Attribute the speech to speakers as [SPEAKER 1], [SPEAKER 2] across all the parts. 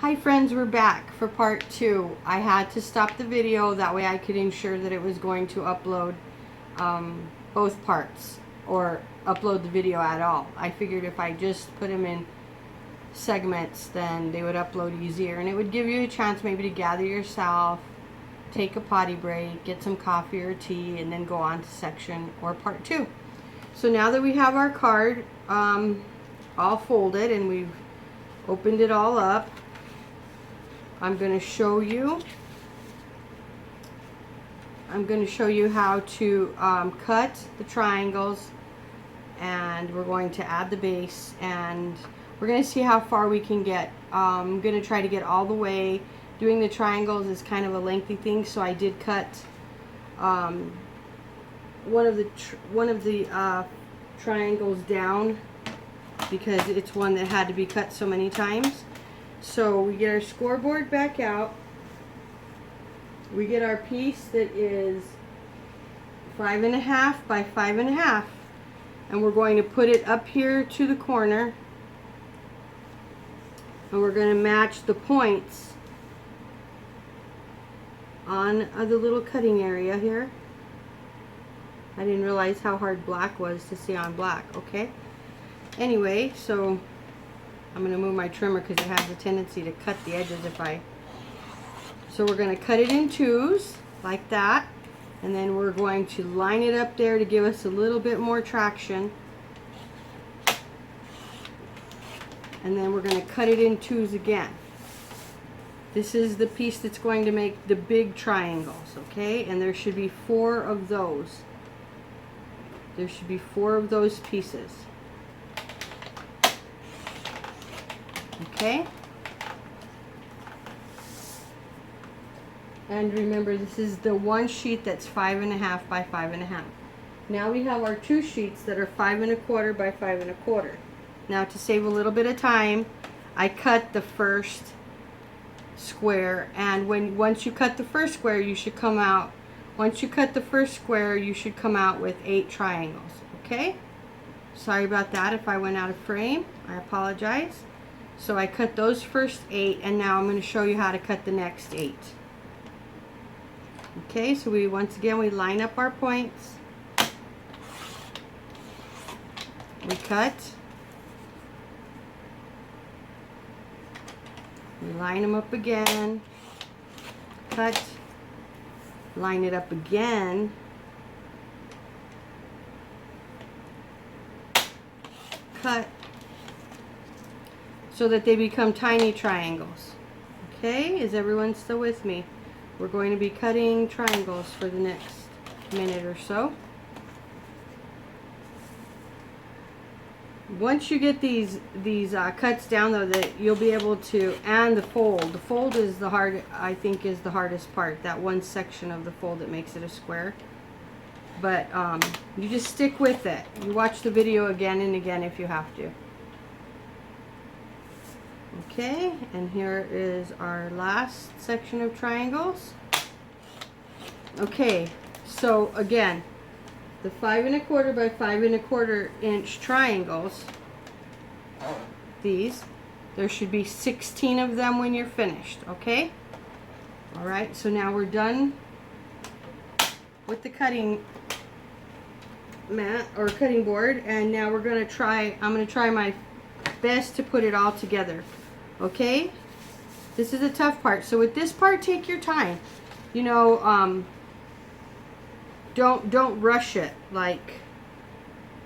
[SPEAKER 1] Hi friends, we're back for part 2. I had to stop the video, that way I could ensure that it was going to upload both parts, or upload the video at all. I figured if I just put them in segments, then they would upload easier, and it would give you a chance maybe to gather yourself, take a potty break, get some coffee or tea, and then go on to section or part 2. So now that we have our card all folded and we've opened it all up, I'm going to show you how to cut the triangles, and we're going to add the base, and we're going to see how far we can get. I'm going to try to get all the way. Doing the triangles is kind of a lengthy thing, so I did cut one of the triangles down because it's one that had to be cut so many times. So we get our scoreboard back out. We get our piece that is 5.5 by 5.5, and we're going to put it up here to the corner, and we're going to match the points on the little cutting area here. I didn't realize how hard black was to see on black. Okay. Anyway, so I'm going to move my trimmer because it has a tendency to cut the edges so we're going to cut it in twos like that, and then we're going to line it up there to give us a little bit more traction, and then we're going to cut it in twos again. This is the piece that's going to make the big triangles, okay? And there should be 4 of those. There should be 4 of those pieces. Okay? And remember, this is the one sheet that's 5.5 by 5.5. Now we have our 2 sheets that are 5.25 by 5.25. Now, to save a little bit of time, I cut the first square, and once you cut the first square, you should come out. Once you cut the first square, you should come out with 8 triangles. Okay? Sorry about that if I went out of frame. I apologize. So I cut those first 8, and now I'm going to show you how to cut the next 8. Okay, so once again we line up our points. We cut. We line them up again. Cut. Line it up again. Cut. So that they become tiny triangles. Okay, is everyone still with me? We're going to be cutting triangles for the next minute or so. Once you get these cuts down, though, that you'll be able to, and the fold. The fold is I think is the hardest part. That one section of the fold that makes it a square. But you just stick with it. You watch the video again and again if you have to. Okay, and here is our last section of triangles. Okay, so again, the 5.25 by 5.25 inch triangles, there should be 16 of them when you're finished, okay? Alright, so now we're done with the cutting mat or cutting board, and now I'm going to try my best to put it all together. Okay, this is a tough part. So with this part, take your time. You know, don't rush it. Like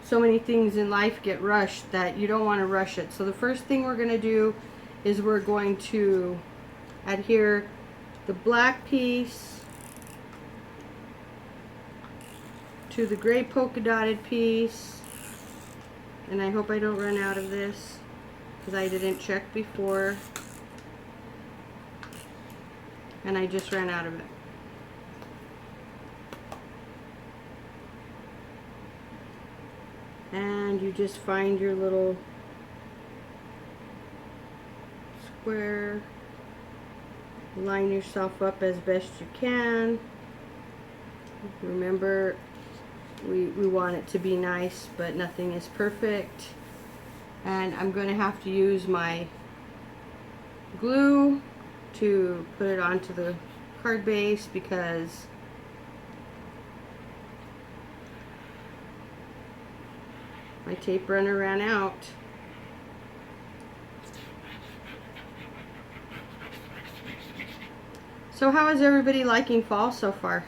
[SPEAKER 1] so many things in life get rushed that you don't want to rush it. So the first thing we're going to do is we're going to adhere the black piece to the gray polka dotted piece, and I hope I don't run out of this, because I didn't check before and I just ran out of it. And you just find your little square, line yourself up as best you can. Remember, we want it to be nice, but nothing is perfect. And I'm going to have to use my glue to put it onto the card base because my tape runner ran out. So how is everybody liking fall so far?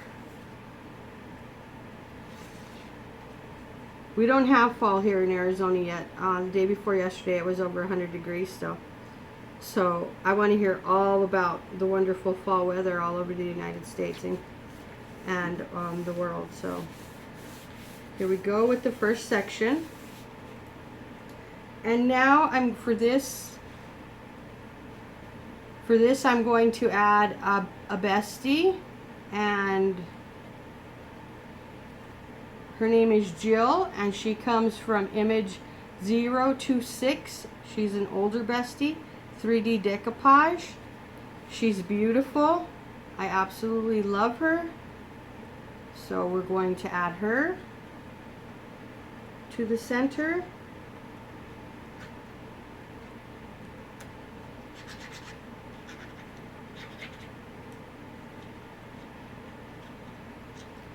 [SPEAKER 1] We don't have fall here in Arizona yet. The day before yesterday it was over 100 degrees still. So I want to hear all about the wonderful fall weather all over the United States and the world. So here we go with the first section. And now for this I'm going to add a Bestie, and her name is Gill, and she comes from image 026. She's an older Bestie, 3D Decoupage. She's beautiful. I absolutely love her. So we're going to add her to the center.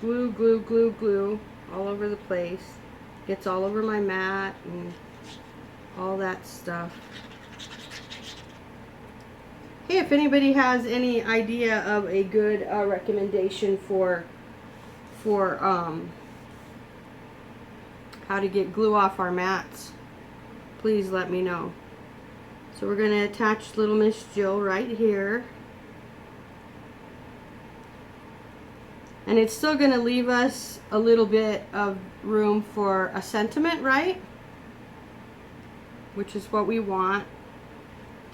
[SPEAKER 1] Glue, glue, glue, glue all over the place. Gets all over my mat and all that stuff. Hey, if anybody has any idea of a good recommendation for how to get glue off our mats, please let me know. So we're going to attach little Miss Jill right here. And it's still going to leave us a little bit of room for a sentiment, right? Which is what we want,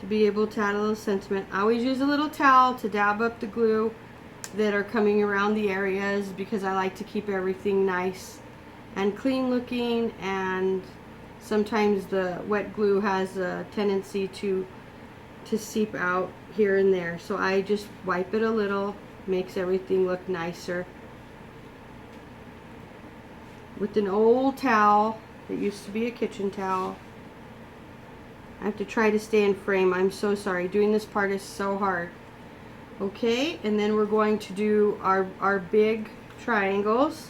[SPEAKER 1] to be able to add a little sentiment. I always use a little towel to dab up the glue that are coming around the areas because I like to keep everything nice and clean looking, and sometimes the wet glue has a tendency to seep out here and there. So I just wipe it a little. Makes everything look nicer. With an old towel that used to be a kitchen towel. I have to try to stay in frame. I'm so sorry. Doing this part is so hard. Okay, and then we're going to do our big triangles.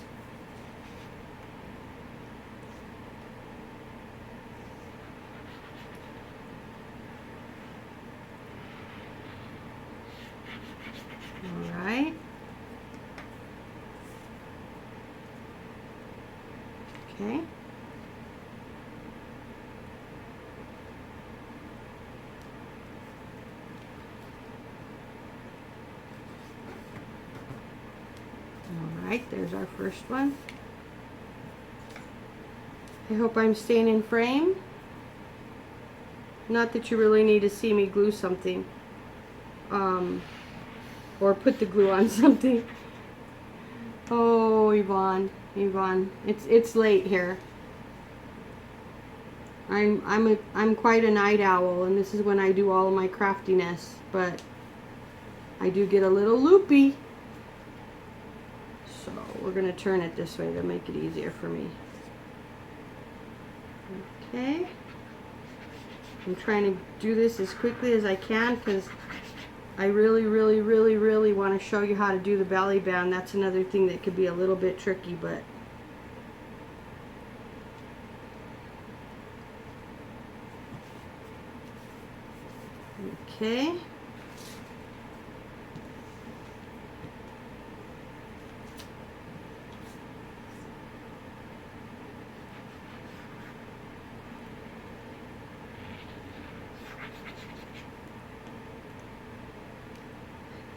[SPEAKER 1] Alright. Okay. Alright, there's our first one. I hope I'm staying in frame. Not that you really need to see me glue something. Or put the glue on something. Oh, Yvonne, it's late here. I'm quite a night owl, and this is when I do all of my craftiness, but I do get a little loopy. So we're gonna turn it this way to make it easier for me. Okay. I'm trying to do this as quickly as I can because I really want to show you how to do the belly band. That's another thing that could be a little bit tricky, but okay.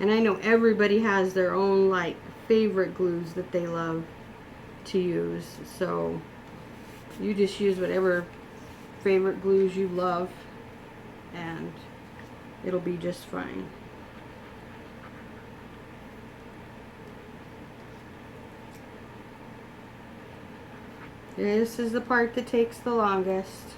[SPEAKER 1] And I know everybody has their own like favorite glues that they love to use, so you just use whatever favorite glues you love and it'll be just fine. This is the part that takes the longest.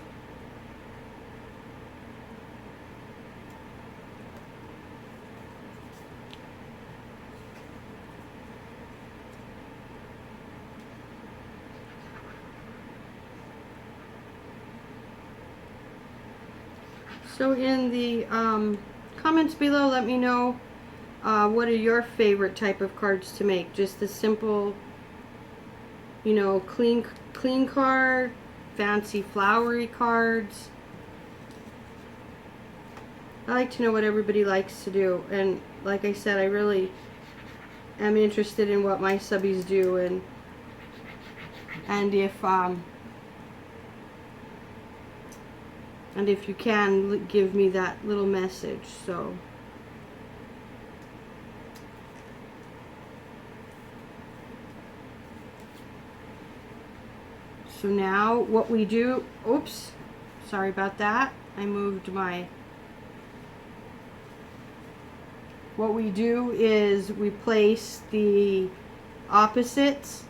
[SPEAKER 1] So in the comments below, let me know what are your favorite type of cards to make. Just the simple, you know, clean card, fancy flowery cards. I like to know what everybody likes to do, and like I said, I really am interested in what my subbies do, and if you can give me that little message. So now what we do, oops, sorry about that. I moved my, what we do is we place the opposites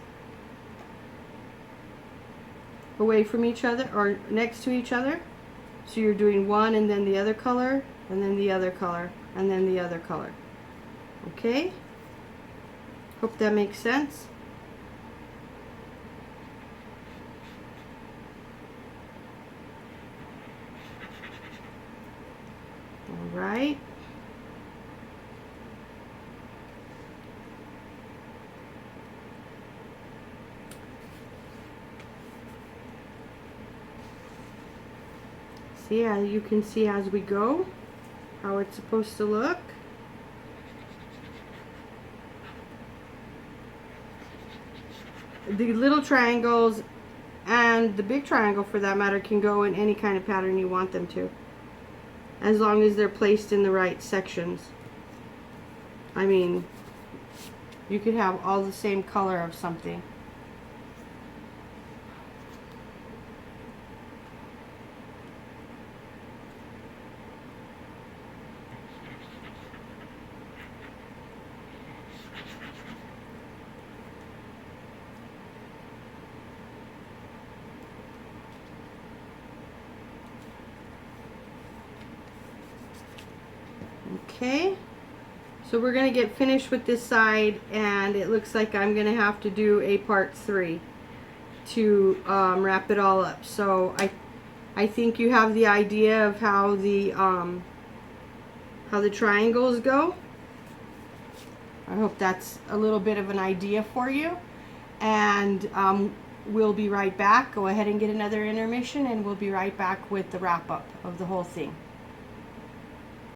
[SPEAKER 1] away from each other or next to each other. So you're doing one and then the other color, and then the other color, and then the other color. Okay? Hope that makes sense. All right. See, you can see as we go how it's supposed to look. The little triangles and the big triangle, for that matter, can go in any kind of pattern you want them to, as long as they're placed in the right sections. I mean, you could have all the same color of something. Okay, so we're going to get finished with this side, and it looks like I'm going to have to do a part 3 to wrap it all up. So I think you have the idea of how the triangles go. I hope that's a little bit of an idea for you, and we'll be right back. Go ahead and get another intermission, and we'll be right back with the wrap up of the whole thing.